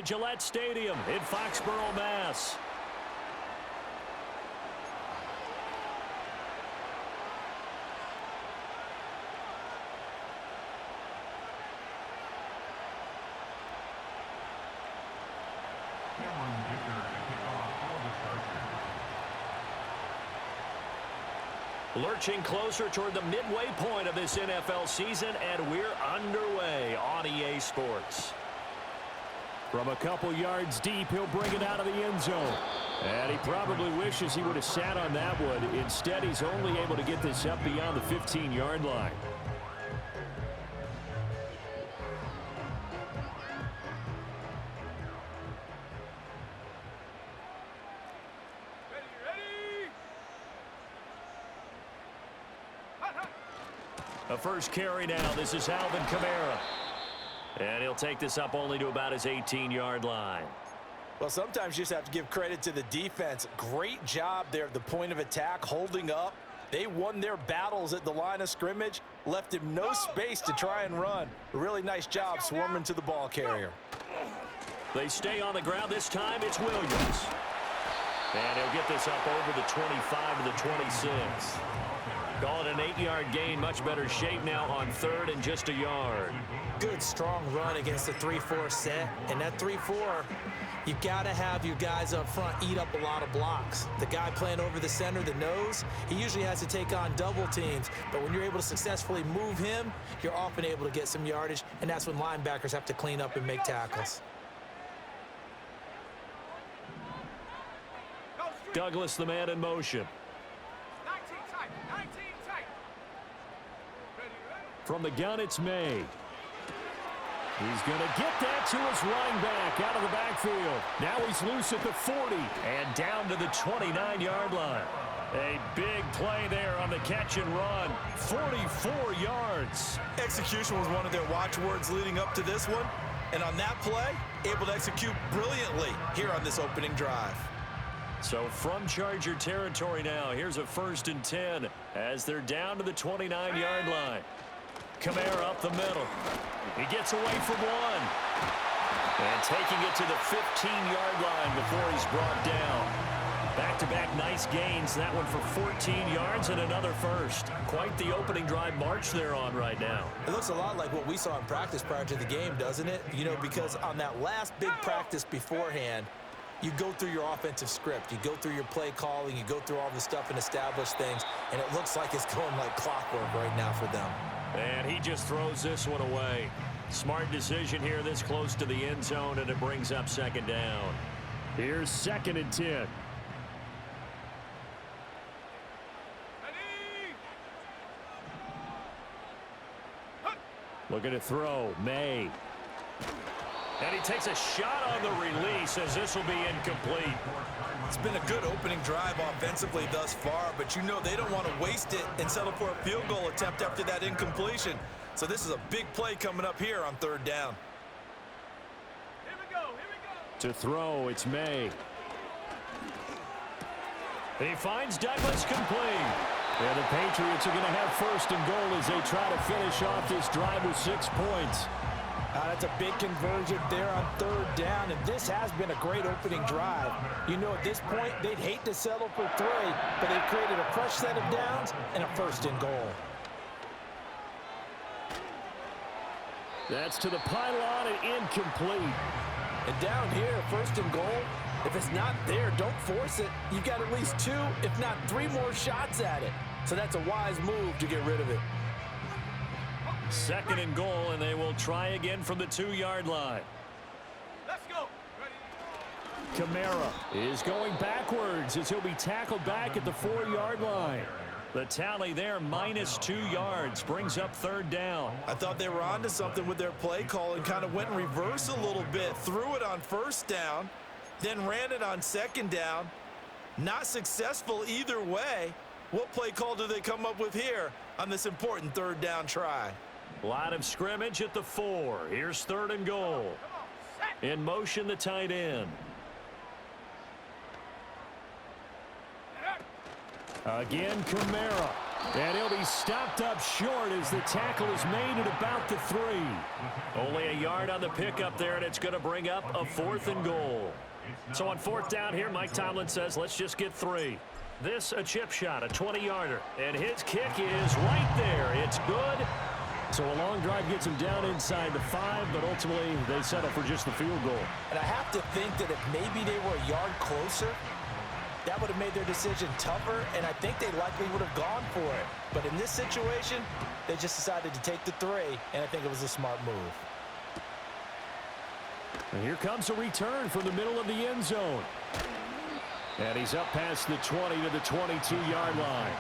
Gillette Stadium in Foxborough, Mass. Lurching closer toward the midway point of this NFL season, and we're underway on EA Sports. From a couple yards deep, he'll bring it out of the end zone. And he probably wishes he would have sat on that one. Instead, he's only able to get this up beyond the 15-yard line. A first carry now. This is Alvin Kamara. And he'll take this up only to about his 18-yard line. Well, sometimes you just have to give credit to the defense. Great job there at the point of attack, holding up. They won their battles at the line of scrimmage, left him no space to try and run. A really nice job swarming to the ball carrier. They stay on the ground. This time it's Williams. And he'll get this up over the 25 to the 26. Call it an 8-yard gain. Much better shape now on third and just a yard. Good, strong run against the 3-4 set. And that 3-4, you got to have your guys up front eat up a lot of blocks. The guy playing over the center, the nose, he usually has to take on double teams. But when you're able to successfully move him, you're often able to get some yardage. And that's when linebackers have to clean up and make tackles. Douglas, the man in motion. From the gun, it's May. He's going to get that to his running back out of the backfield. Now he's loose at the 40. And down to the 29-yard line. A big play there on the catch and run. 44 yards. Execution was one of their watchwords leading up to this one. And on that play, able to execute brilliantly here on this opening drive. So from Charger territory now, here's a 1st and 10 as they're down to the 29-yard line. Kamara up the middle. He gets away from one. And taking it to the 15-yard line before he's brought down. Back-to-back nice gains. That one for 14 yards and another first. Quite the opening drive march they're on right now. It looks a lot like what we saw in practice prior to the game, doesn't it? You know, because on that last big practice beforehand, you go through your offensive script. You go through your play calling. You go through all the stuff and establish things. And it looks like it's going like clockwork right now for them. And he just throws this one away. Smart decision here this close to the end zone, and it brings up 2nd down. Here's 2nd and 10. Looking to throw. May. And he takes a shot on the release as this will be incomplete. It's been a good opening drive offensively thus far, but you know they don't want to waste it and settle for a field goal attempt after that incompletion. So this is a big play coming up here on 3rd down. Here we go. To throw, it's May. He finds Douglas complete. And the Patriots are going to have 1st and goal as they try to finish off this drive with 6 points. That's a big conversion there on 3rd down, and this has been a great opening drive. You know, at this point, they'd hate to settle for 3, but they've created a fresh set of downs and a 1st and goal. That's to the pylon and incomplete. And down here, 1st and goal, if it's not there, don't force it. You've got at least 2, if not 3 more shots at it. So that's a wise move to get rid of it. 2nd and goal, and they will try again from the 2-yard line. Let's go. Kamara is going backwards as he'll be tackled back at the 4-yard line. The tally there, -2 yards, brings up 3rd down. I thought they were onto something with their play call and kind of went in reverse a little bit. Threw it on 1st down, then ran it on 2nd down. Not successful either way. What play call do they come up with here on this important 3rd down try? Line of scrimmage at the 4. Here's 3rd and goal. In motion, the tight end. Again, Kamara. And he'll be stopped up short as the tackle is made at about the 3. Only a yard on the pickup there, and it's going to bring up a 4th and goal. So on 4th down here, Mike Tomlin says, let's just get 3. This a chip shot, a 20-yarder. And his kick is right there. It's good. So a long drive gets him down inside the 5, but ultimately they settle for just the field goal. And I have to think that if maybe they were a yard closer, that would have made their decision tougher, and I think they likely would have gone for it. But in this situation, they just decided to take the 3, and I think it was a smart move. And here comes a return from the middle of the end zone. And he's up past the 20 to the 22-yard line.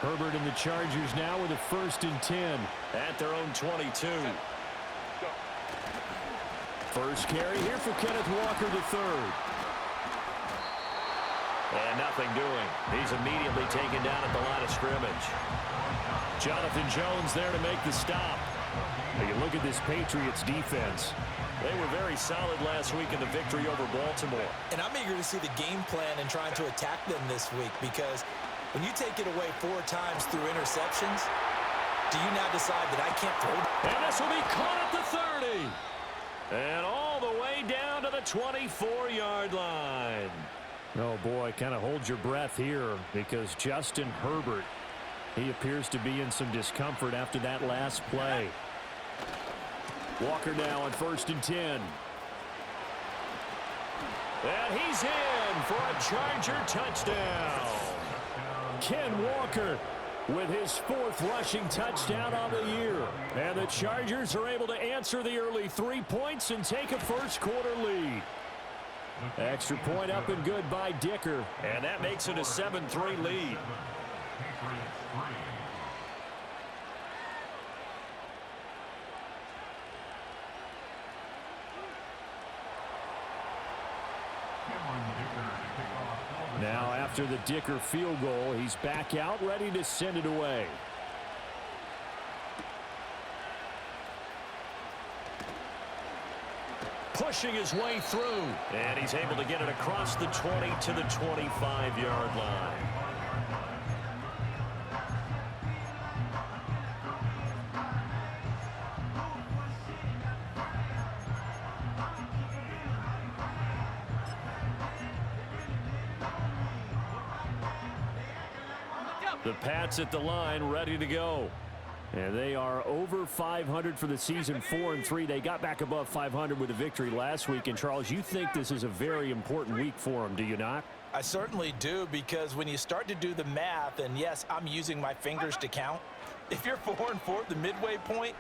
Herbert and the Chargers now with a 1st and 10. At their own 22. First carry here for Kenneth Walker III. And nothing doing. He's immediately taken down at the line of scrimmage. Jonathan Jones there to make the stop. Now you look at this Patriots defense. They were very solid last week in the victory over Baltimore. And I'm eager to see the game plan and trying to attack them this week, because when you take it away 4 times through interceptions, do you now decide that I can't throw? And this will be caught at the 30. And all the way down to the 24-yard line. Oh, boy, kind of hold your breath here, because Justin Herbert, he appears to be in some discomfort after that last play. Walker now on 1st and 10. And he's in for a Charger touchdown. Ken Walker with his 4th rushing touchdown on the year. And the Chargers are able to answer the early 3 points and take a first-quarter lead. Extra point up and good by Dicker. And that makes it a 7-3 lead. Now after the Dicker field goal, he's back out ready to send it away. Pushing his way through. And he's able to get it across the 20 to the 25-yard line. The Pats at the line, ready to go. And they are over 500 for the season, 4-3. They got back above 500 with a victory last week. And, Charles, you think this is a very important week for them, do you not? I certainly do, because when you start to do the math, and yes, I'm using my fingers to count. If you're 4-4 at the midway point,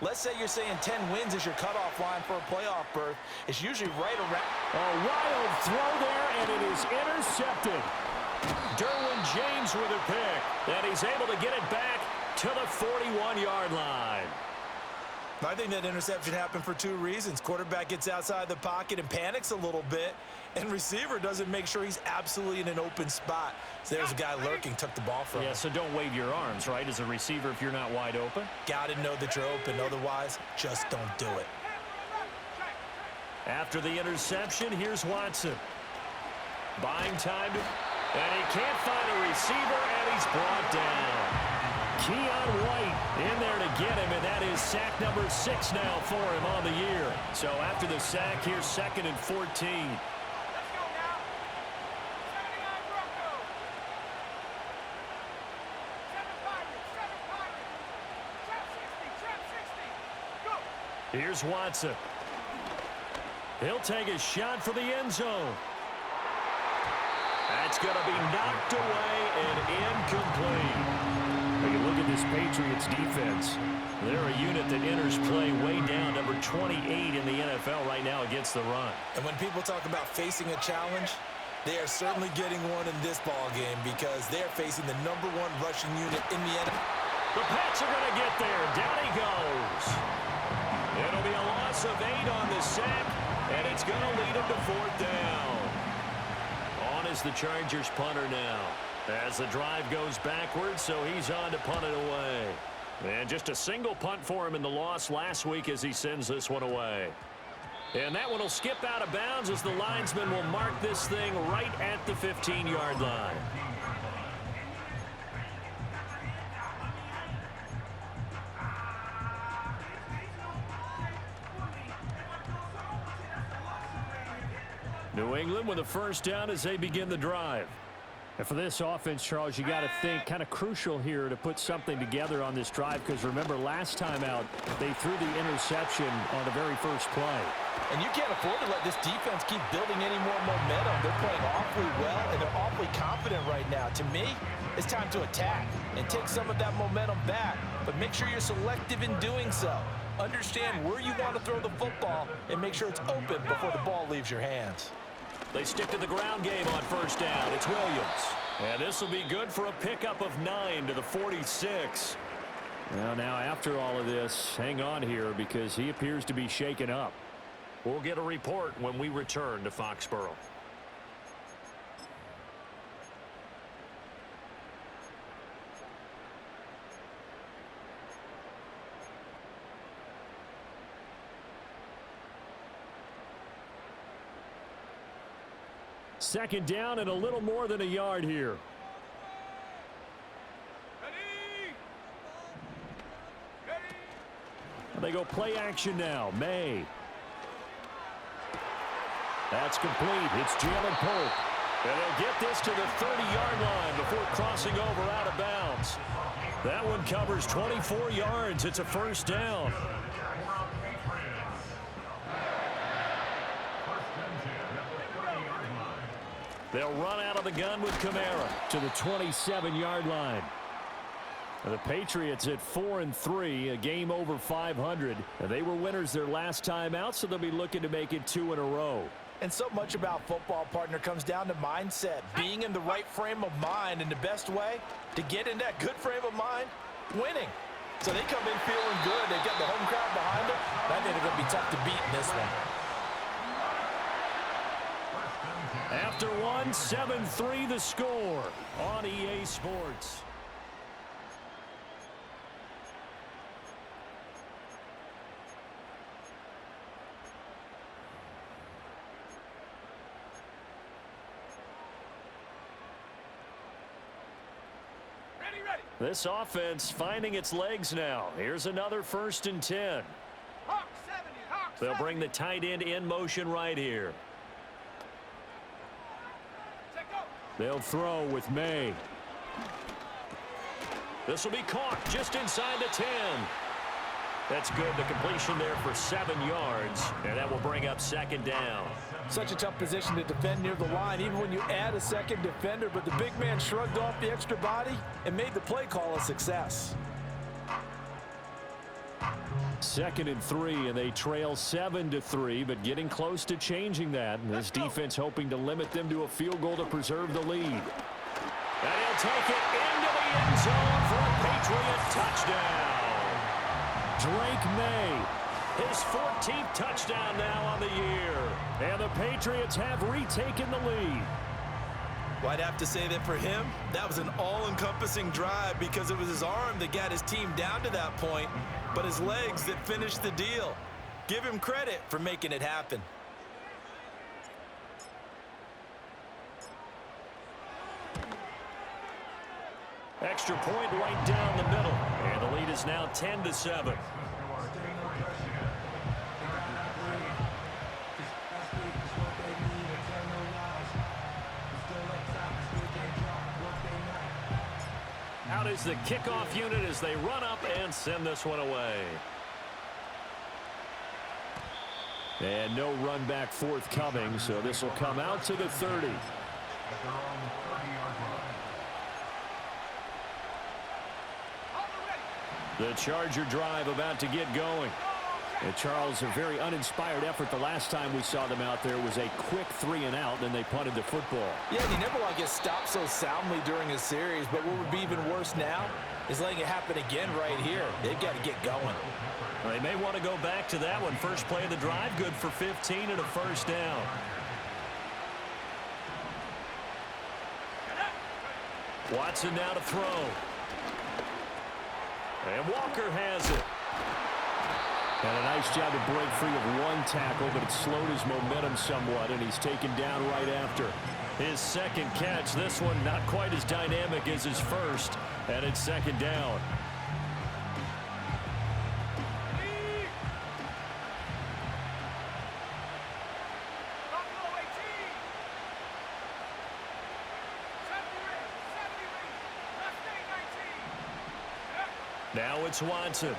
let's say you're saying 10 wins is your cutoff line for a playoff berth. It's usually right around. A wild throw there, and it is intercepted. Derwin James with a pick. And he's able to get it back to the 41-yard line. I think that interception happened for 2 reasons. Quarterback gets outside the pocket and panics a little bit, and receiver doesn't make sure he's absolutely in an open spot. So there's a guy lurking, took the ball from him. Yeah, so don't wave your arms, right, as a receiver if you're not wide open. Got to know that you're open. Otherwise, just don't do it. After the interception, here's Watson. Buying time, and he can't find a receiver, and he's brought down. Keon White in there to get him, and that is sack number 6 now for him on the year. So after the sack, here's 2nd and 14. Here's Watson. He'll take a shot for the end zone. That's going to be knocked away and incomplete. When you look at this Patriots defense, they're a unit that enters play way down, number 28 in the NFL right now against the run. And when people talk about facing a challenge, they are certainly getting one in this ball game, because they're facing the #1 rushing unit in the NFL. The Pats are going to get there. Down he goes. It'll be a loss of 8 on the sack, and it's going to lead him to 4th down. On is the Chargers punter now, as the drive goes backwards, so he's on to punt it away. And just a single punt for him in the loss last week as he sends this one away. And that one will skip out of bounds as the linesman will mark this thing right at the 15-yard line. New England with a first down as they begin the drive. And for this offense, Charles, you got to think kind of crucial here to put something together on this drive, because remember last time out they threw the interception on the very first play. And you can't afford to let this defense keep building any more momentum. They're playing awfully well, and they're awfully confident right now. To me, it's time to attack and take some of that momentum back, but make sure you're selective in doing so. Understand where you want to throw the football and make sure it's open before the ball leaves your hands. They stick to the ground game on first down. It's Williams. And this will be good for a pickup of 9 to the 46. Well, now after all of this, hang on here because he appears to be shaken up. We'll get a report when we return to Foxborough. Second down and a little more than a yard here. They go play action now. May. That's complete. It's Jalen Polk. And they'll get this to the 30-yard line before crossing over out of bounds. That one covers 24 yards. It's a first down. They'll run out of the gun with Kamara to the 27-yard line. The Patriots at 4-3, a game over 500. And they were winners their last time out, so they'll be looking to make it 2 in a row. And so much about football, partner, comes down to mindset, being in the right frame of mind, and the best way to get in that good frame of mind, winning. So they come in feeling good. They get the home crowd behind them. I think they're going to be tough to beat in this one. After one, 7-3 the score on EA Sports. Ready. This offense finding its legs now. Here's another 1st and 10. They'll bring the tight end in motion right here. They'll throw with May. This will be caught just inside the 10. That's good. The completion there for 7 yards, and that will bring up 2nd down. Such a tough position to defend near the line, even when you add a second defender, but the big man shrugged off the extra body and made the play call a success. 2nd and 3, and they trail 7-3, but getting close to changing that. And this defense hoping to limit them to a field goal to preserve the lead. And he'll take it into the end zone for a Patriot touchdown. Drake May. His 14th touchdown now on the year. And the Patriots have retaken the lead. Well, I'd have to say that for him, that was an all-encompassing drive because it was his arm that got his team down to that point, but his legs that finished the deal. Give him credit for making it happen. Extra point right down the middle. And the lead is now 10-7. Out is the kickoff unit as they run up and send this one away. And no run back forthcoming, so this will come out to the 30. The Charger drive about to get going. And Charles, a very uninspired effort the last time we saw them out there was a quick 3-and-out, and they punted the football. Yeah, and he never want to get stopped so soundly during a series, but what would be even worse now is letting it happen again right here. They've got to get going. Well, they may want to go back to that one. First play of the drive, good for 15 and a first down. Watson now to throw. And Walker has it. And a nice job to break free of one tackle, but it slowed his momentum somewhat, and he's taken down right after. His second catch, this one not quite as dynamic as his first, and it's second down. Now it's Watson.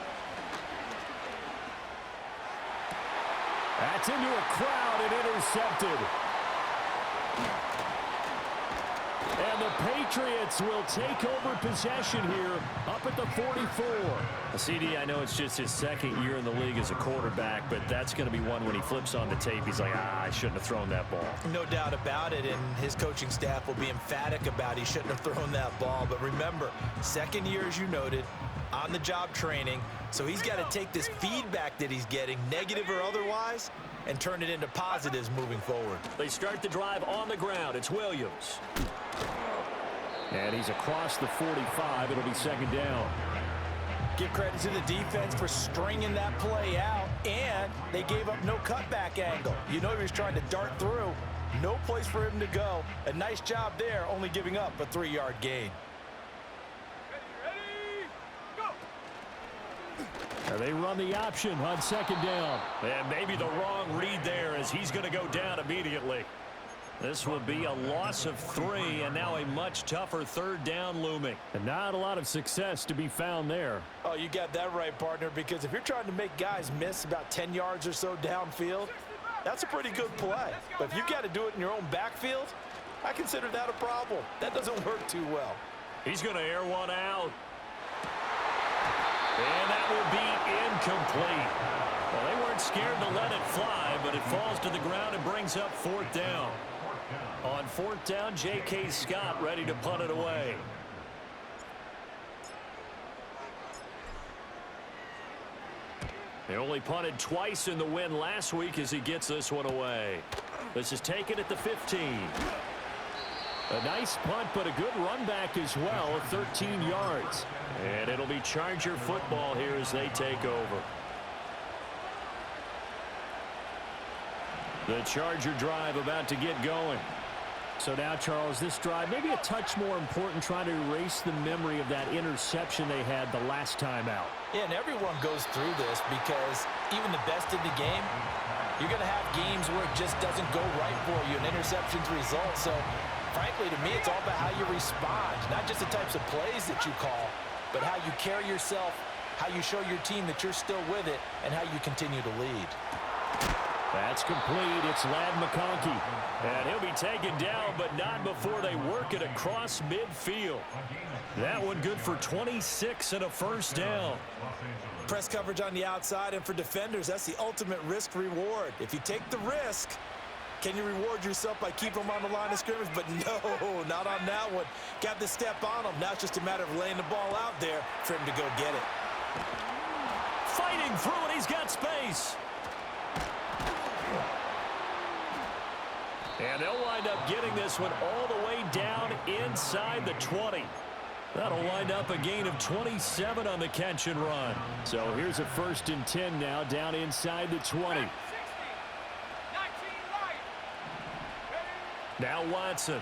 That's into a crowd and intercepted. And the Patriots will take over possession here up at the 44. CD, I know it's just his second year in the league as a quarterback, but that's going to be one when he flips on the tape, he's like, I shouldn't have thrown that ball. No doubt about it, and his coaching staff will be emphatic about he shouldn't have thrown that ball. But remember, second year, as you noted, on-the-job training, so he's got to take this feedback that he's getting, negative or otherwise, and turn it into positives moving forward. They start the drive on the ground. It's Williams. And he's across the 45. It'll be second down. Give credit to the defense for stringing that play out, and they gave up no cutback angle. You know he was trying to dart through. No place for him to go. A nice job there, only giving up a 3-yard gain. And they run the option on second down. And maybe the wrong read there as he's going to go down immediately. This will be a loss of 3, and now a much tougher third down looming. And not a lot of success to be found there. Oh, you got that right, partner, because if you're trying to make guys miss about 10 yards or so downfield, that's a pretty good play. But if you've got to do it in your own backfield, I consider that a problem. That doesn't work too well. He's going to air one out. And that will be incomplete. Well, they weren't scared to let it fly, but it falls to the ground and brings up fourth down. On fourth down, J.K. Scott ready to punt it away. They only punted twice in the win last week as he gets this one away. This is taken at the 15. A nice punt, but a good run back as well, 13 yards. And it'll be Charger football here as they take over. The Charger drive about to get going. So now, Charles, this drive maybe a touch more important, trying to erase the memory of that interception they had the last time out. Yeah, and everyone goes through this because even the best in the game, you're going to have games where it just doesn't go right for you, and interceptions result. So, frankly, to me, it's all about how you respond, not just the types of plays that you call, but how you carry yourself, how you show your team that you're still with it, and how you continue to lead. That's complete. It's Ladd McConkey. And he'll be taken down, but not before they work it across midfield. That one good for 26 and a first down. Press coverage on the outside, and for defenders, that's the ultimate risk-reward. If you take the risk, can you reward yourself by keeping them on the line of scrimmage? But no, not on that one. Got the step on him. Now it's just a matter of laying the ball out there for him to go get it. Fighting through it, he's got space. And they'll wind up getting this one all the way down inside the 20. That'll wind up a gain of 27 on the catch and run. So here's a 1st and 10 now, down inside the 20. Now Watson.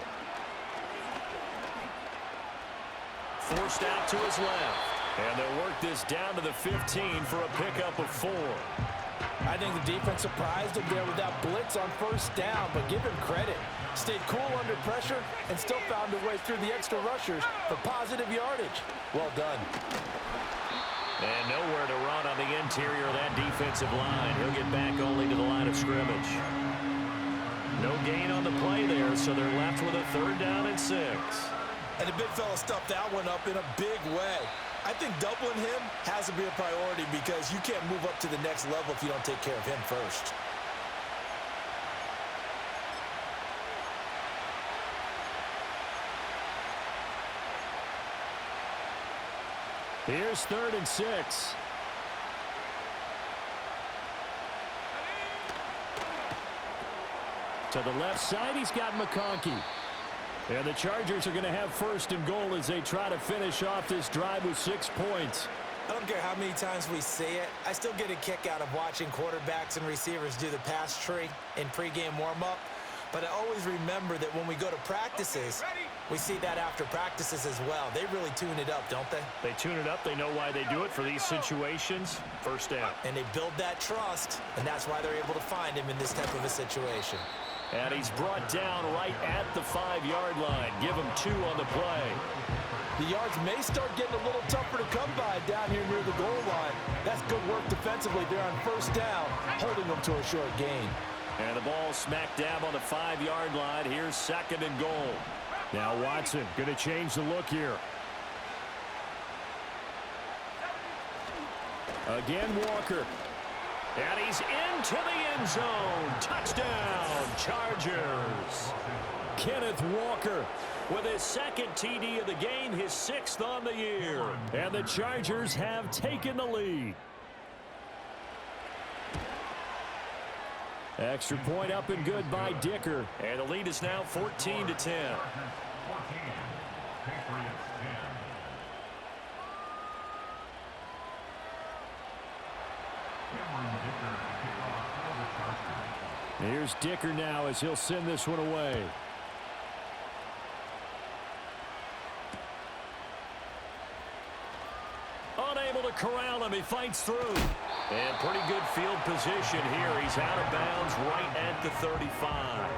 Forced out to his left. And they'll work this down to the 15 for a pickup of 4. I think the defense surprised him there with that blitz on first down, but give him credit. Stayed cool under pressure and still found a way through the extra rushers for positive yardage. Well done. And nowhere to run on the interior of that defensive line. He'll get back only to the line of scrimmage. No gain on the play there, so they're left with a 3rd down and 6. And the big fella stuffed that one up in a big way. I think doubling him has to be a priority because you can't move up to the next level if you don't take care of him first. Here's 3rd and 6. To the left side, he's got McConkey. And the Chargers are going to have 1st and goal as they try to finish off this drive with 6 points. I don't care how many times we see it. I still get a kick out of watching quarterbacks and receivers do the pass tree in pregame warm-up. But I always remember that when we go to practices, we see that after practices as well. They really tune it up, don't they? They tune it up. They know why they do it for these situations. First down. And they build that trust, and that's why they're able to find him in this type of a situation. And he's brought down right at the 5-yard line. Give him 2 on the play. The yards may start getting a little tougher to come by down here near the goal line. That's good work defensively there on first down, holding them to a short gain. And the ball smack dab on the 5-yard line. Here's 2nd and goal. Now Watson going to change the look here. Again, Walker. And he's into the end zone. Touchdown, Chargers. Kenneth Walker with his 2nd TD of the game, his 6th on the year. And the Chargers have taken the lead. Extra point up and good by Dicker. And the lead is now 14-10. Here's Dicker now as he'll send this one away. Unable to corral him. He fights through. And pretty good field position here. He's out of bounds right at the 35.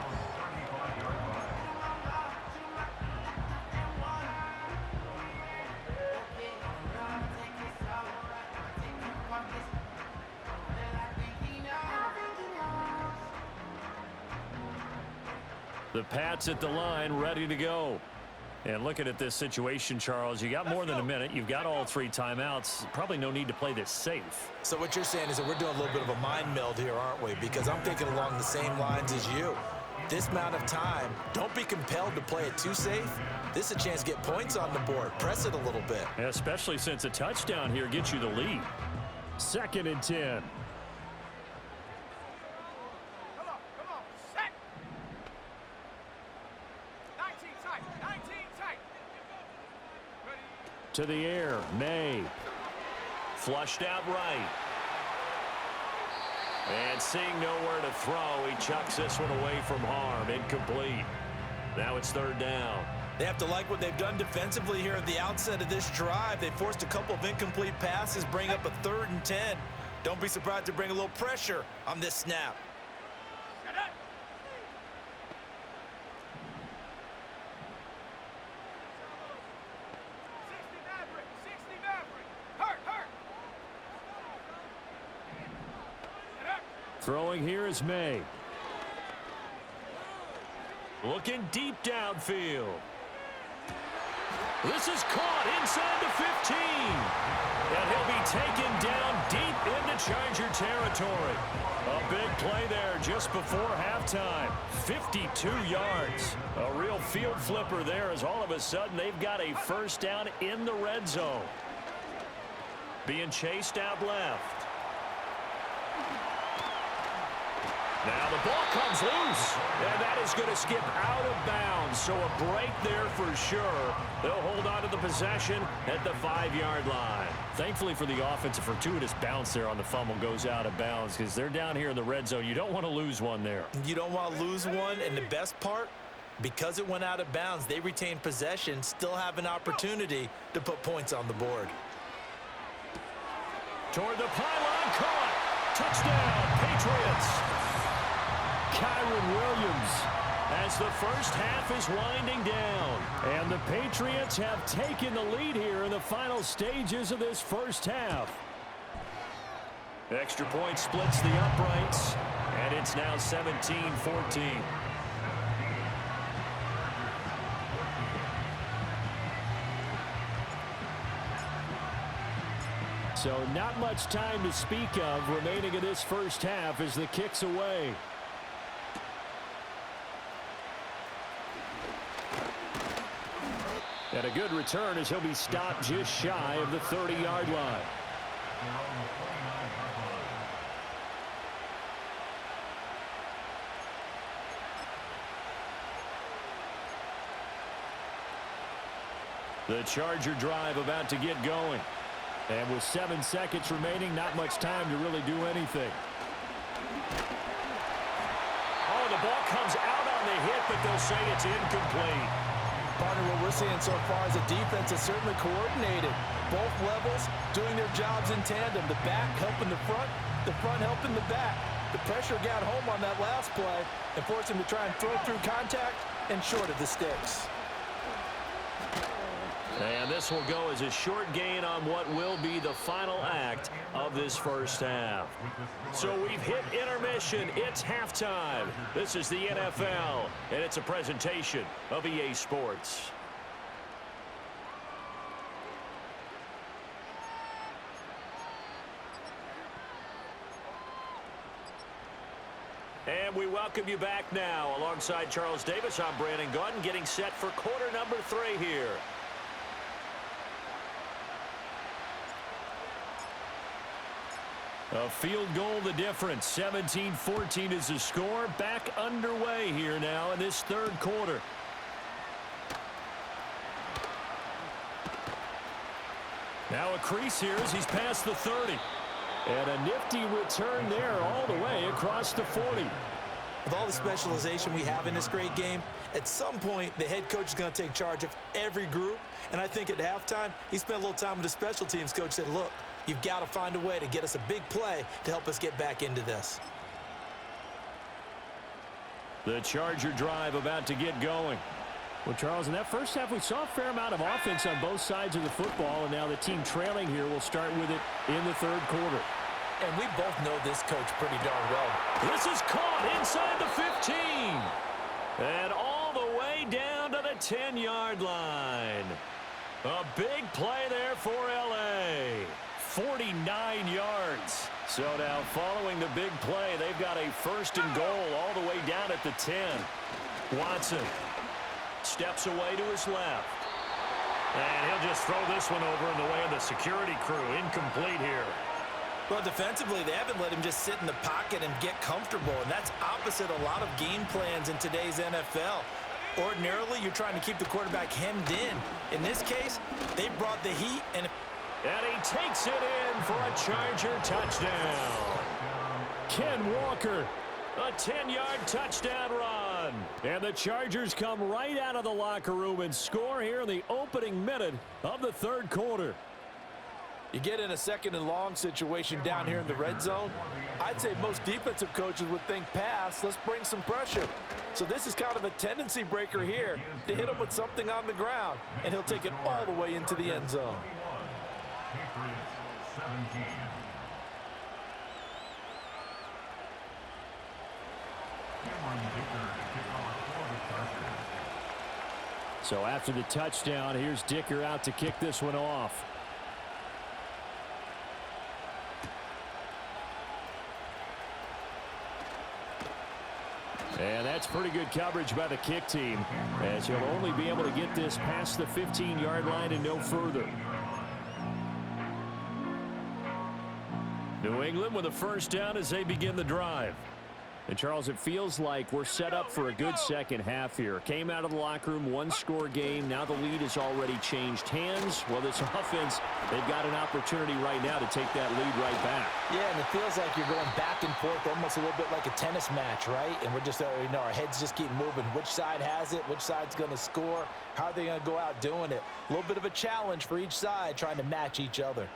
The Pats at the line, ready to go. And looking at this situation, Charles, you got more than a minute. You've got all 3 timeouts. Probably no need to play this safe. So what you're saying is that we're doing a little bit of a mind meld here, aren't we? Because I'm thinking along the same lines as you. This amount of time, don't be compelled to play it too safe. This is a chance to get points on the board. Press it a little bit. Especially since a touchdown here gets you the lead. 2nd and 10. To the air, May. Flushed out right. And seeing nowhere to throw, he chucks this one away from harm. Incomplete. Now it's 3rd down. They have to like what they've done defensively here at the outset of this drive. They forced a couple of incomplete passes, bring up a 3rd and 10. Don't be surprised to bring a little pressure on this snap. Throwing here is May. Looking deep downfield. This is caught inside the 15. And he'll be taken down deep into Charger territory. A big play there just before halftime. 52 yards. A real field flipper there as all of a sudden they've got a first down in the red zone. Being chased out left. Now the ball comes loose, and that is going to skip out of bounds. So a break there for sure. They'll hold on to the possession at the 5-yard line. Thankfully for the offense, a fortuitous bounce there on the fumble goes out of bounds because they're down here in the red zone. You don't want to lose one there. You don't want to lose one, and the best part, because it went out of bounds, they retain possession, still have an opportunity to put points on the board. Toward the pylon, caught. Touchdown, Patriots. Kyren Williams as the first half is winding down. And the Patriots have taken the lead here in the final stages of this first half. Extra point splits the uprights, and it's now 17-14. So not much time to speak of remaining in this first half as the kick's away. And a good return as he'll be stopped just shy of the 30-yard line. The Charger drive about to get going. And with 7 seconds remaining, not much time to really do anything. Oh, the ball comes out on the hit, but they'll say it's incomplete. Partner, what we're seeing so far is the defense is certainly coordinated. Both levels doing their jobs in tandem. The back helping the front helping the back. The pressure got home on that last play and forced him to try and throw through contact and short of the sticks. And this will go as a short gain on what will be the final act of this first half. So we've hit intermission. It's halftime. This is the NFL, and it's a presentation of EA Sports. And we welcome you back now. Alongside Charles Davis, I'm Brandon Gaudin, getting set for quarter number 3 here. A field goal the difference. 17-14 is the score. Back underway here now in this third quarter. Now a crease here as he's past the 30. And a nifty return there all the way across the 40. With all the specialization we have in this great game, at some point the head coach is going to take charge of every group. And I think at halftime, he spent a little time with the special teams coach, said, look, you've got to find a way to get us a big play to help us get back into this. The Charger drive about to get going. Well, Charles, in that first half, we saw a fair amount of offense on both sides of the football, and now the team trailing here will start with it in the third quarter. And we both know this coach pretty darn well. This is caught inside the 15. And all the way down to the 10-yard line. A big play there for L.A. 49 yards. So now following the big play, they've got a first and goal all the way down at the 10. Watson steps away to his left. And he'll just throw this one over in the way of the security crew. Incomplete here. Well, defensively, they haven't let him just sit in the pocket and get comfortable, and that's opposite a lot of game plans in today's NFL. Ordinarily, you're trying to keep the quarterback hemmed in. In this case, they brought the heat, and he takes it in for a Charger touchdown. Ken Walker. A 10-yard touchdown run. And the Chargers come right out of the locker room and score here in the opening minute of the third quarter. You get in a second and long situation down here in the red zone. I'd say most defensive coaches would think pass, let's bring some pressure. So this is kind of a tendency breaker here to hit him with something on the ground, and he'll take it all the way into the end zone. So after the touchdown, here's Dicker out to kick this one off. And that's pretty good coverage by the kick team, as he'll only be able to get this past the 15-yard line and no further. New England with a first down as they begin the drive. And, Charles, it feels like we're set up for a good second half here. Came out of the locker room, one-score game. Now the lead has already changed hands. Well, this offense, they've got an opportunity right now to take that lead right back. yeah, and it feels like you're going back and forth almost a little bit like a tennis match, right? And we're just, our heads just keep moving. Which side has it? Which side's going to score? How are they going to go out doing it? A little bit of a challenge for each side trying to match each other.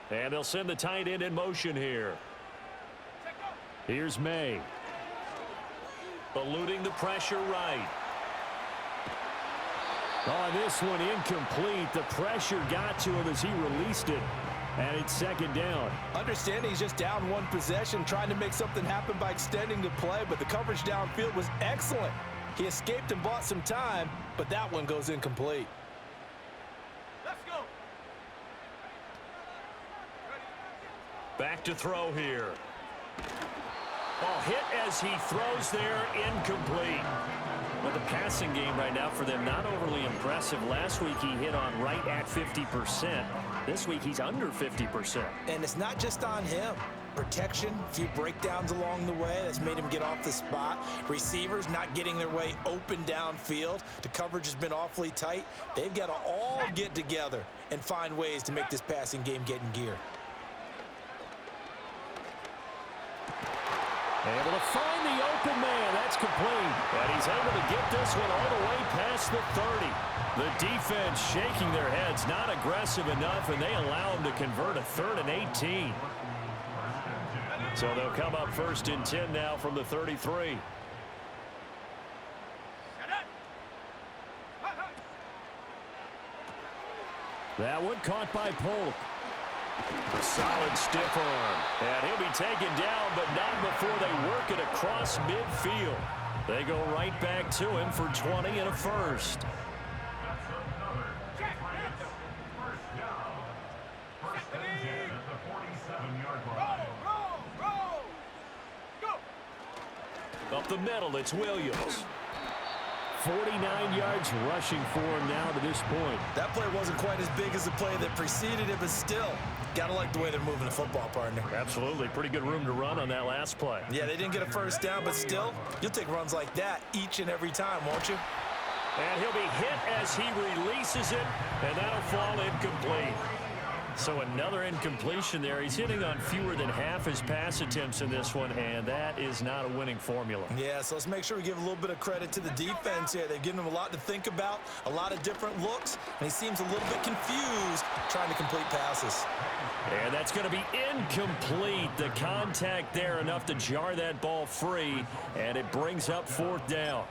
And they'll send the tight end in motion here. Here's May. Eluding the pressure right. Oh, this one incomplete. The pressure got to him as he released it. And it's second down. Understanding he's just down one possession, trying to make something happen by extending the play, but the coverage downfield was excellent. He escaped and bought some time, but that one goes incomplete. Back to throw here. Ball hit as he throws there, incomplete. But the passing game right now for them, not overly impressive. Last week he hit on right at 50%. This week he's under 50%. And it's not just on him. protection, a few breakdowns along the way. That's made him get off the spot. Receivers not getting their way open downfield. The coverage has been awfully tight. They've got to all get together and find ways to make this passing game get in gear. Able to find the open man. That's complete. And he's able to get this one all the way past the 30. The defense shaking their heads, not aggressive enough, and they allow him to convert a 3rd and 18. So they'll come up 1st and 10 now from the 33. That one caught by Polk. Solid stiff arm. And he'll be taken down, but not before they work it across midfield. They go right back to him for 20 and a first. Up the middle, it's Williams. 49 yards rushing for him now to this point. That play wasn't quite as big as the play that preceded it, but still, gotta like the way they're moving the football, partner. Absolutely. Pretty good room to run on that last play. Yeah, they didn't get a first down, but still, you'll take runs like that each and every time, won't you? And he'll be hit as he releases it, and that'll fall incomplete. So another incompletion there. He's hitting on fewer than half his pass attempts in this one, and that is not a winning formula. Yeah, so let's make sure we give a little bit of credit to the defense here. They've given him a lot to think about, a lot of different looks, and he seems a little bit confused trying to complete passes. And that's going to be incomplete. The contact there enough to jar that ball free, and it brings up 4th down.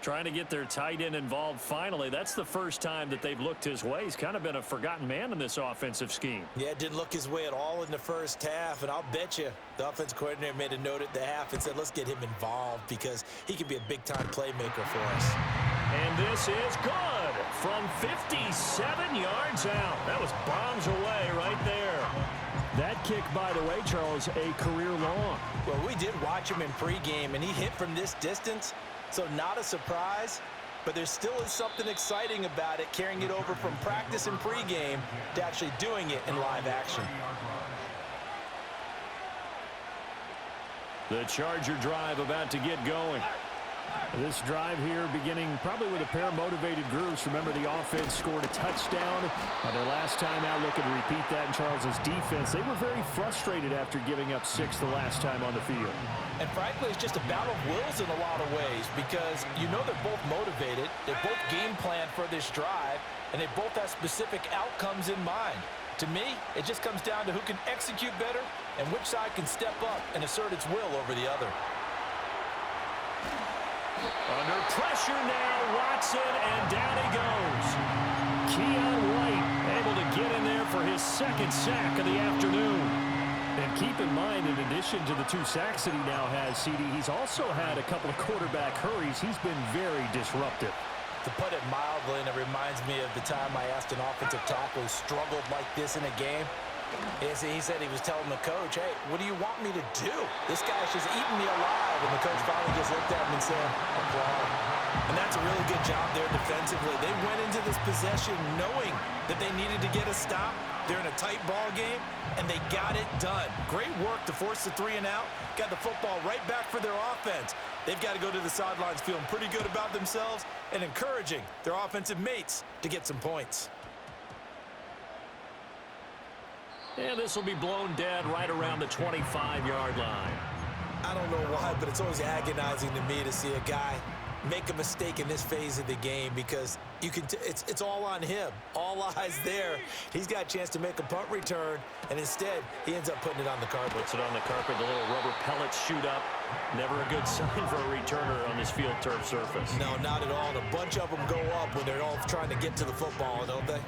Trying to get their tight end involved finally. That's the first time that they've looked his way. He's kind of been a forgotten man in this offensive scheme. Yeah, didn't look his way at all in the first half, and I'll bet you the offensive coordinator made a note at the half and said, let's get him involved because he could be a big-time playmaker for us. And this is good from 57 yards out. That was bombs away right there. That kick, by the way, Charles, a career long. Well, we did watch him in pregame, and he hit from this distance. So not a surprise, but there still is something exciting about it, carrying it over from practice and pregame to actually doing it in live action. The Charger drive about to get going. This drive here beginning probably with a pair of motivated groups. Remember, the offense scored a touchdown. Their last time out, looking to repeat that in Charles's defense. They were very frustrated after giving up 6 the last time on the field. And frankly, it's just a battle of wills in a lot of ways because you know they're both motivated. They're both game planned for this drive, and they both have specific outcomes in mind. To me, it just comes down to who can execute better and which side can step up and assert its will over the other. Under pressure now, Watson, and down he goes. Keon White able to get in there for his 2nd sack of the afternoon. And keep in mind, in addition to the 2 sacks that he now has, CD, he's also had a couple of quarterback hurries. He's been very disruptive. To put it mildly, and it reminds me of the time I asked an offensive tackle who struggled like this in a game. He said he was telling the coach, hey, what do you want me to do? This guy's just eating me alive. And the coach finally just looked at him and said, applaud. And that's a really good job there defensively. They went into this possession knowing that they needed to get a stop. They're in a tight ball game, and they got it done. Great work to force the 3 and out. Got the football right back for their offense. They've got to go to the sidelines feeling pretty good about themselves and encouraging their offensive mates to get some points. And this will be blown dead right around the 25-yard line. I don't know why, but it's always agonizing to me to see a guy make a mistake in this phase of the game because you can it's all on him. All eyes there. He's got a chance to make a punt return, and instead he ends up putting it on the carpet. Puts it on the carpet. The little rubber pellets shoot up. Never a good sign for a returner on this field turf surface. No, not at all. And a bunch of them go up when they're all trying to get to the football, don't they?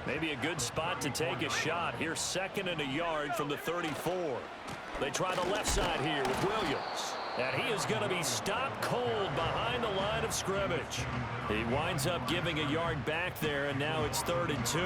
Maybe a good spot to take a shot. Here's 2nd and a yard from the 34. They try the left side here with Williams. And he is going to be stopped cold behind the line of scrimmage. He winds up giving a yard back there, and now it's 3rd and 2.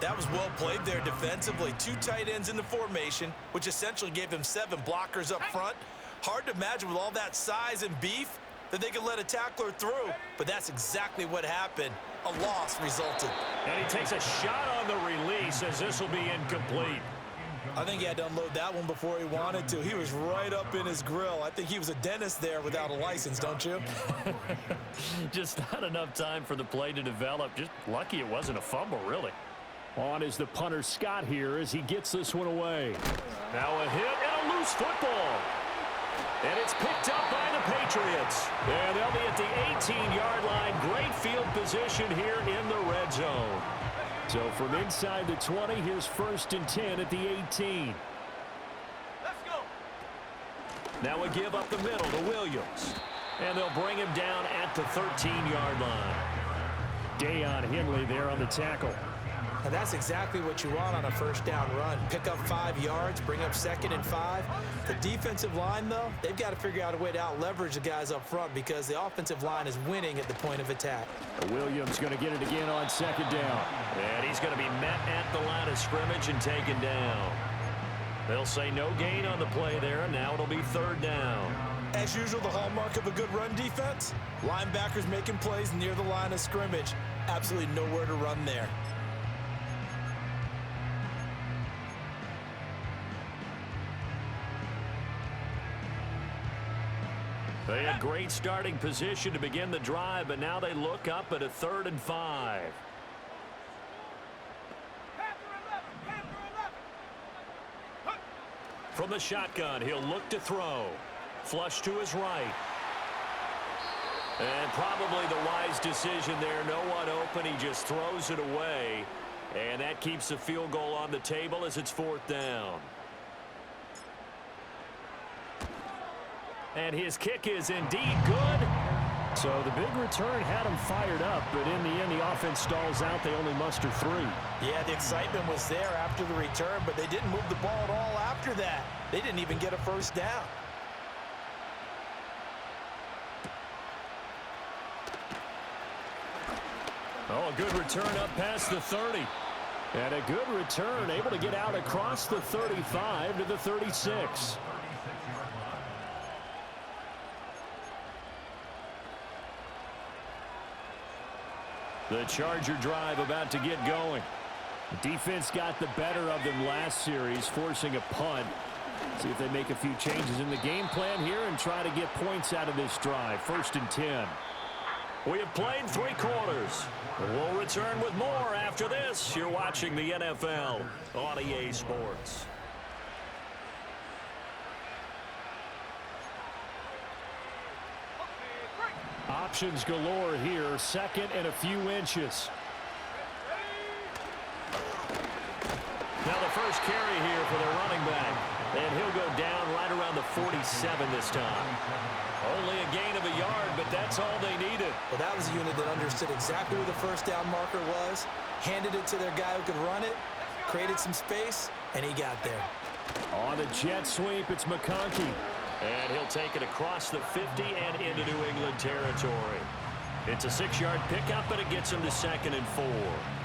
That was well played there defensively. 2 tight ends in the formation, which essentially gave him 7 blockers up front. Hard to imagine with all that size and beef that they could let a tackler through, but that's exactly what happened. A loss resulted. And he takes a shot on the release as this will be incomplete. I think he had to unload that one before he wanted to. He was right up in his grill. I think he was a dentist there without a license, don't you? Just not enough time for the play to develop. Just lucky it wasn't a fumble, really. On is the punter Scott here as he gets this one away. Now a hit and a loose football. And it's picked up by the Patriots. And they'll be at the 18-yard line. Great field position here in the red zone. So from inside the 20, here's 1st and 10 at the 18. Let's go. Now a give up the middle to Williams. And they'll bring him down at the 13-yard line. Deion Henley there on the tackle. And that's exactly what you want on a first down run. Pick up 5 yards, bring up 2nd and 5. The defensive line, though, they've got to figure out a way to out-leverage the guys up front because the offensive line is winning at the point of attack. Williams going to get it again on 2nd down. And he's going to be met at the line of scrimmage and taken down. They'll say no gain on the play there, and now it'll be 3rd down. As usual, the hallmark of a good run defense, linebackers making plays near the line of scrimmage. Absolutely nowhere to run there. They had great starting position to begin the drive, but now they look up at a 3rd and 5. From the shotgun, he'll look to throw. Flush to his right. And probably the wise decision there. No one open. He just throws it away. And that keeps the field goal on the table as it's 4th down. And his kick is indeed good. So the big return had him fired up, but in the end, the offense stalls out. They only muster 3. Yeah, the excitement was there after the return, but they didn't move the ball at all after that. They didn't even get a first down. Oh, a good return up past the 30. And a good return, able to get out across the 35 to the 36. The Charger drive about to get going. The defense got the better of them last series, forcing a punt. See if they make a few changes in the game plan here and try to get points out of this drive. 1st and 10. We have played 3 quarters. We'll return with more after this. You're watching the NFL on EA Sports. Options galore here. 2nd and a few inches. Now the first carry here for their running back. And he'll go down right around the 47 this time. Only a gain of a yard, but that's all they needed. Well, that was a unit that understood exactly where the first down marker was, handed it to their guy who could run it, created some space, and he got there. On the jet sweep, it's McConkey. And he'll take it across the 50 and into New England territory. It's a 6-yard pickup, but it gets him to 2nd and 4.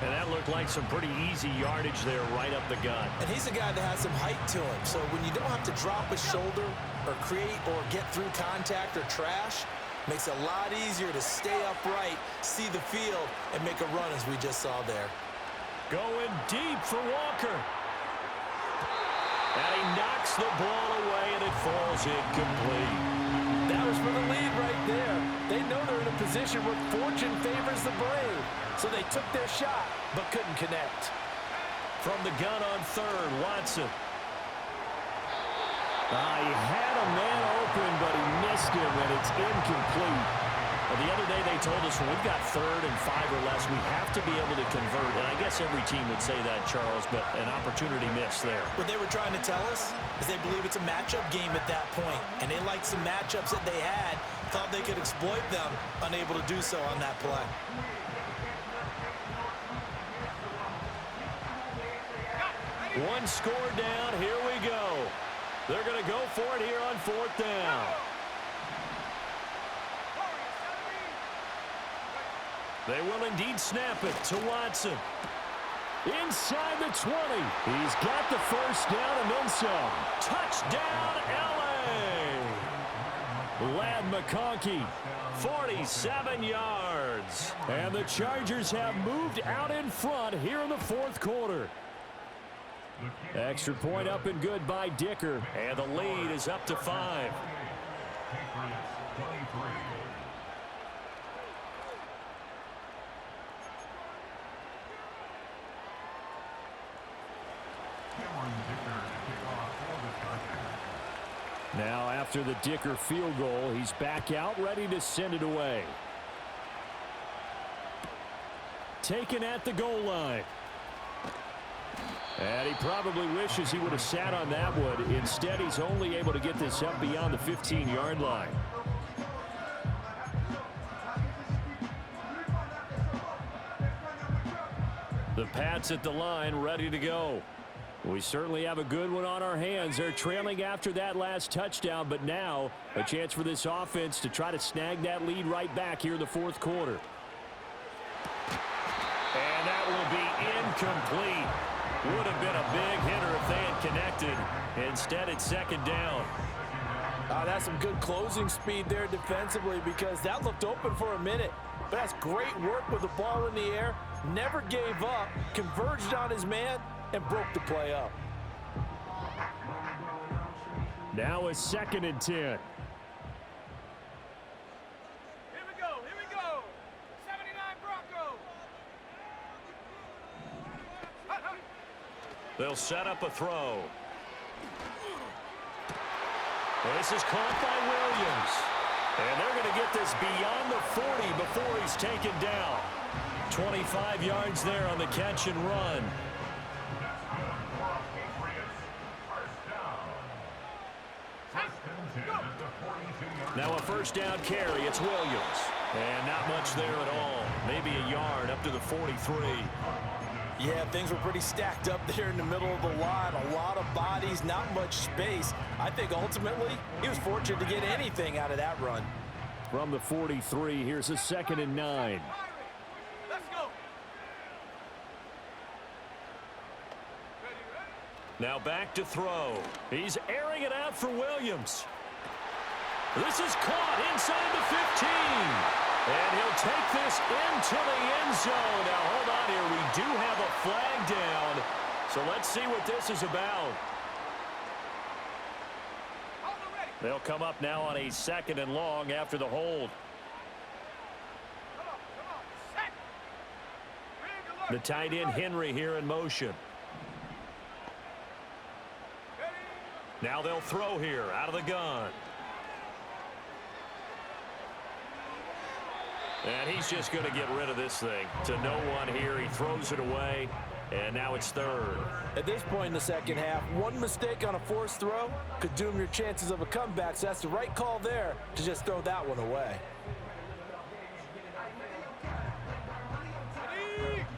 And that looked like some pretty easy yardage there right up the gut. And he's a guy that has some height to him, so when you don't have to drop a shoulder or create or get through contact or trash, makes it a lot easier to stay upright, see the field, and make a run as we just saw there. Going deep for Walker. And he knocks the ball away, and it falls incomplete. That was for the lead right there. They know they're in a position where fortune favors the brave. So they took their shot, but couldn't connect. From the gun on 3rd, Watson. He had a man open, but he missed him, and it's incomplete. Well, the other day they told us when we've got 3rd and 5 or less, we have to be able to convert. And I guess every team would say that, Charles, but an opportunity missed there. What they were trying to tell us is they believe it's a matchup game at that point, and they liked some matchups that they had, thought they could exploit them, unable to do so on that play. One score down. Here we go. They're going to go for it here on 4th down. They will indeed snap it to Watson. Inside the 20. He's got the first down and then some. Touchdown, L.A. Ladd McConkey. 47 yards. And the Chargers have moved out in front here in the 4th quarter. Extra point up and good by Dicker. And the lead is up to 5. Now after the Dicker field goal, he's back out ready to send it away. Taken at the goal line. And he probably wishes he would have sat on that one. Instead, he's only able to get this up beyond the 15-yard line. The Pats at the line, ready to go. We certainly have a good one on our hands. They're trailing after that last touchdown, but now a chance for this offense to try to snag that lead right back here in the fourth quarter. And that will be incomplete. Would have been a big hitter if they had connected. Instead, it's second down. That's some good closing speed there defensively because that looked open for a minute. But that's great work with the ball in the air. Never gave up, converged on his man, and broke the play up. Now a 2nd and 10. Here we go. Here we go. 79 Broncos. They'll set up a throw. This is caught by Williams. And they're going to get this beyond the 40 before he's taken down. 25 yards there on the catch and run. Now a first down carry. It's Williams. And not much there at all. Maybe a yard up to the 43. Yeah, things were pretty stacked up there in the middle of the line. A lot of bodies, not much space. I think ultimately he was fortunate to get anything out of that run. From the 43, here's a 2nd and 9. Let's go. Now back to throw. He's airing it out for Williams. This is caught inside the 15. And he'll take this into the end zone. Now, hold on here. We do have a flag down. So let's see what this is about. They'll come up now on a 2nd and long after the hold. The tight end Henry here in motion. Now they'll throw here out of the gun. And he's just going to get rid of this thing. To no one here. He throws it away. And now it's 3rd. At this point in the second half, one mistake on a forced throw could doom your chances of a comeback. So that's the right call there to just throw that one away.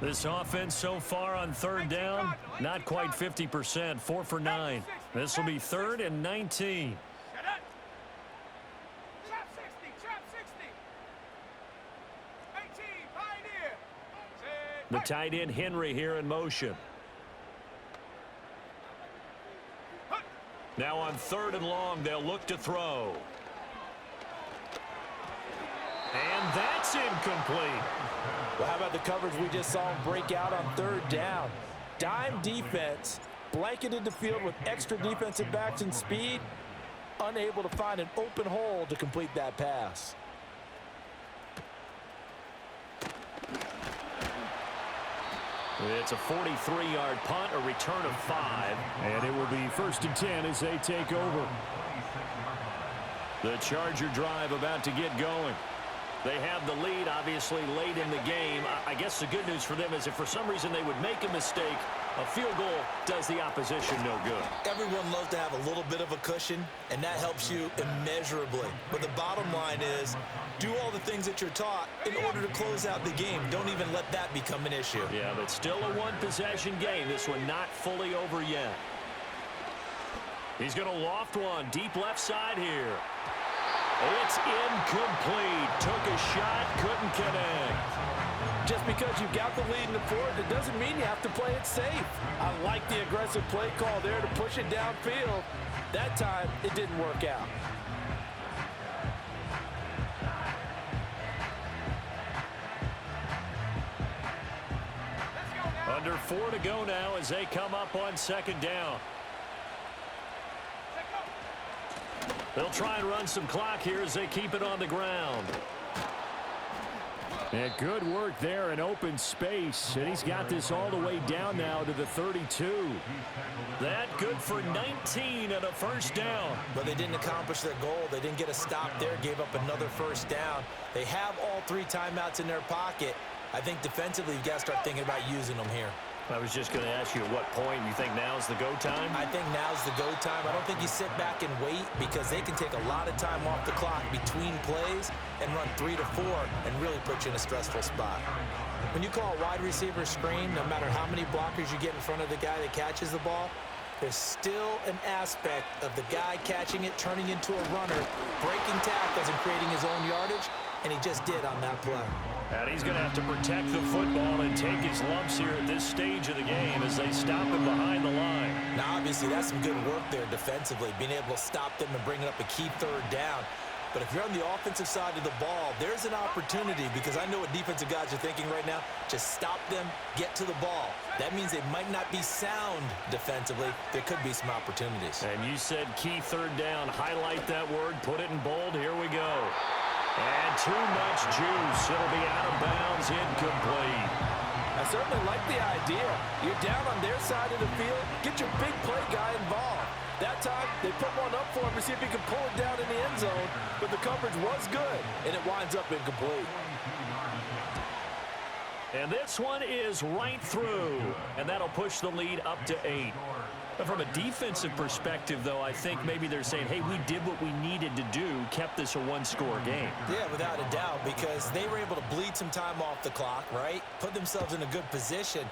This offense so far on 3rd down, not quite 50%, 4 for 9. This will be 3rd and 19. The tight end Henry here in motion. Now on 3rd and long, they'll look to throw. And that's incomplete. Well, how about the coverage we just saw him break out on 3rd down? Dime defense, blanketed the field with extra defensive backs and speed, unable to find an open hole to complete that pass. It's a 43-yard punt, a return of 5. And it will be 1st and 10 as they take over. The Charger drive about to get going. They have the lead, obviously, late in the game. I guess the good news for them is if for some reason they would make a mistake, a field goal does the opposition no good. Everyone loves to have a little bit of a cushion, and that helps you immeasurably. But the bottom line is, do all the things that you're taught in order to close out the game. Don't even let that become an issue. Yeah, but still a one-possession game. This one not fully over yet. He's going to loft one deep left side here. It's incomplete. Took a shot, couldn't connect. Just because you got the lead in the fourth, it doesn't mean you have to play it safe. I like the aggressive play call there to push it downfield. That time, it didn't work out. A Under 4 to go now as they come up on second down. They'll try and run some clock here as they keep it on the ground. And good work there in open space. And he's got this all the way down now to the 32. That good for 19 and a first down. But they didn't accomplish their goal. They didn't get a stop there, gave up another first down. They have all 3 timeouts in their pocket. I think defensively you've got to start thinking about using them here. I was just going to ask you at what point you think now's the go time? I think now's the go time. I don't think you sit back and wait because they can take a lot of time off the clock between plays and run 3 to 4 and really put you in a stressful spot. When you call a wide receiver screen, no matter how many blockers you get in front of the guy that catches the ball, there's still an aspect of the guy catching it, turning into a runner, breaking tackles and creating his own yardage, and he just did on that play. And he's going to have to protect the football and take his lumps here at this stage of the game as they stop him behind the line. Now, obviously, that's some good work there defensively, being able to stop them and bring up a key third down. But if you're on the offensive side of the ball, there's an opportunity because I know what defensive guys are thinking right now. Just stop them, get to the ball. That means they might not be sound defensively. There could be some opportunities. And you said key third down. Highlight that word. Put it in bold. Here we go. And too much juice. It'll be out of bounds, incomplete. I certainly like the idea. You're down on their side of the field. Get your big play guy involved. That time, they put one up for him to see if he can pull it down in the end zone, but the coverage was good, and it winds up incomplete. And this one is right through, and that'll push the lead up to 8. But from a defensive perspective, though, I think maybe they're saying, hey, we did what we needed to do, kept this a one-score game. Yeah, without a doubt, because they were able to bleed some time off the clock, right? Put themselves in a good position,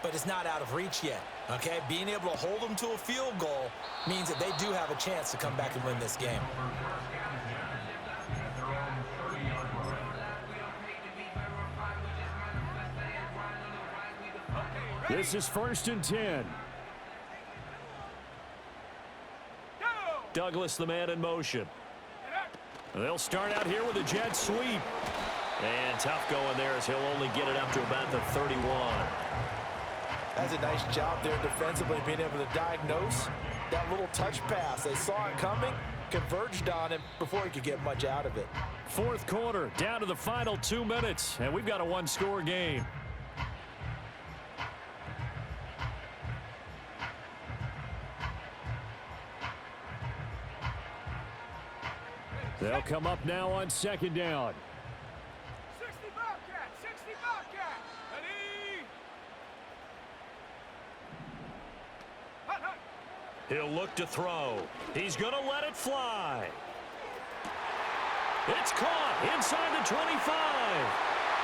but it's not out of reach yet, okay? Being able to hold them to a field goal means that they do have a chance to come back and win this game. This is 1st and 10. Douglas, the man in motion. They'll start out here with a jet sweep. And tough going there as he'll only get it up to about the 31. That's a nice job there defensively, being able to diagnose that little touch pass. They saw it coming, converged on him before he could get much out of it. 4th quarter, down to the final 2 minutes, and we've got a one-score game. They'll come up now on 2nd down. 60 Bobcat, 60 Bobcat. Ready? Hut, hut. He'll look to throw. He's going to let it fly. It's caught inside the 25.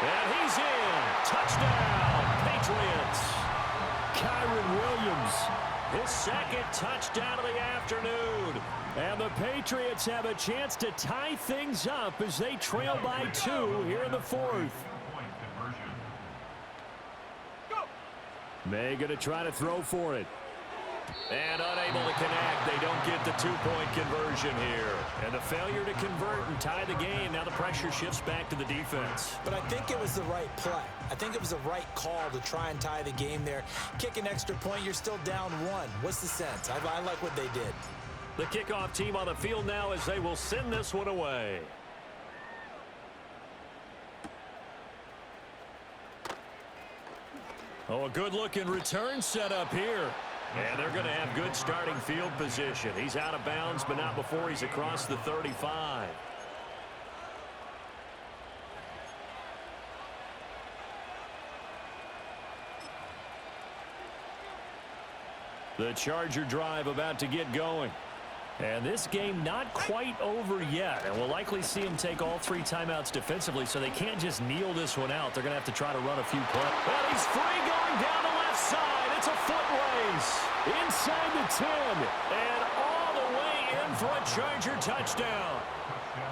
And he's in. Touchdown, Patriots. Kyren Williams, his 2nd touchdown of the afternoon. And the Patriots have a chance to tie things up as they trail by 2 here in the 4th. May going to try to throw for it. And unable to connect. They don't get the 2-point conversion here. And the failure to convert and tie the game. Now the pressure shifts back to the defense. But I think it was the right play. I think it was the right call to try and tie the game there. Kick an extra point, you're still down 1. What's the sense? I like what they did. The kickoff team on the field now as they will send this one away. Oh, a good-looking return set up here. And they're going to have good starting field position. He's out of bounds, but not before he's across the 35. The Charger drive about to get going. And this game not quite over yet. And we'll likely see them take all 3 timeouts defensively, so they can't just kneel this one out. They're going to have to try to run a few plays. But he's free going down the left side. It's a foot race. Inside the 10. And all the way in for a Charger touchdown.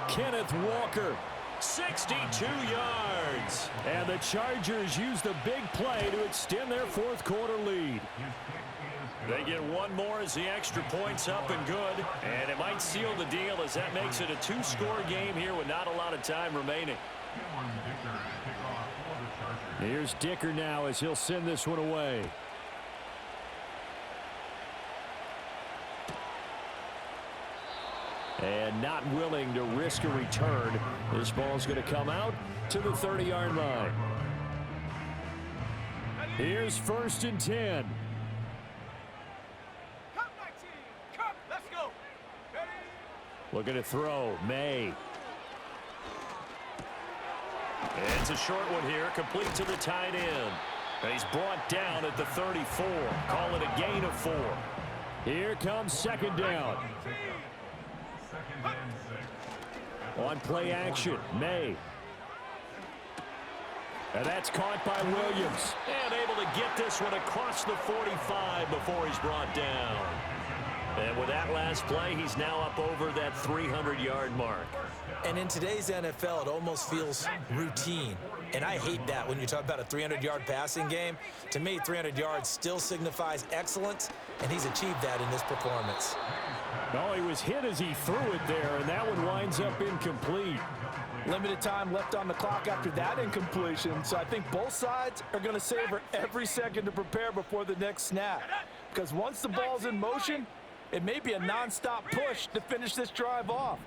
Kenneth Walker, 62 yards. And the Chargers use the big play to extend their 4th quarter lead. They get one more as the extra point's up and good. And it might seal the deal as that makes it a 2-score game here with not a lot of time remaining. Here's Dicker now as he'll send this one away. And not willing to risk a return. This ball's going to come out to the 30-yard line. Here's 1st and 10. Cut 19. Cut. Let's go. Ready? Looking to throw. May. It's a short one here, complete to the tight end. And he's brought down at the 34. Call it a gain of 4. Here comes 2nd down. On play action, May. And that's caught by Williams. And able to get this one across the 45 before he's brought down. And with that last play, he's now up over that 300-yard mark. And in today's NFL, it almost feels routine. And I hate that when you talk about a 300-yard passing game. To me, 300 yards still signifies excellence, and he's achieved that in this performance. Oh, he was hit as he threw it there, and that one winds up incomplete. Limited time left on the clock after that incompletion, so I think both sides are going to savor every second to prepare before the next snap. Because once the ball's in motion, it may be a nonstop push to finish this drive off.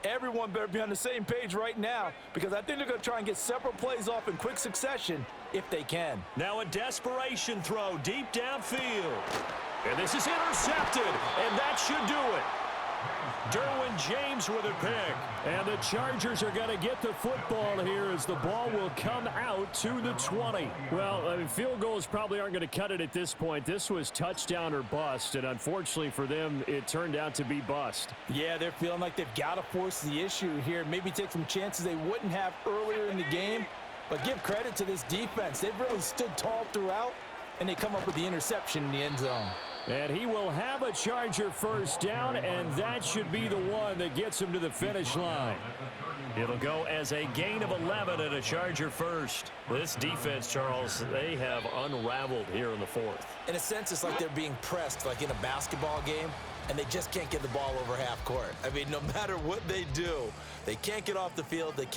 Everyone better be on the same page right now, because I think they're going to try and get several plays off in quick succession if they can. Now a desperation throw deep downfield. And this is intercepted, and that should do it. Derwin James with a pick. And the Chargers are going to get the football here as the ball will come out to the 20. Well, I mean, field goals probably aren't going to cut it at this point. This was touchdown or bust, and unfortunately for them, it turned out to be bust. Yeah, they're feeling like they've got to force the issue here, maybe take some chances they wouldn't have earlier in the game. But give credit to this defense. They've really stood tall throughout, and they come up with the interception in the end zone. And he will have a Charger 1st down, and that should be the one that gets him to the finish line. It'll go as a gain of 11 and a Charger 1st. This defense, Charles, they have unraveled here in the 4th. In a sense, it's like they're being pressed like in a basketball game, and they just can't get the ball over half court. I mean, no matter what they do, they can't get off the field. They can't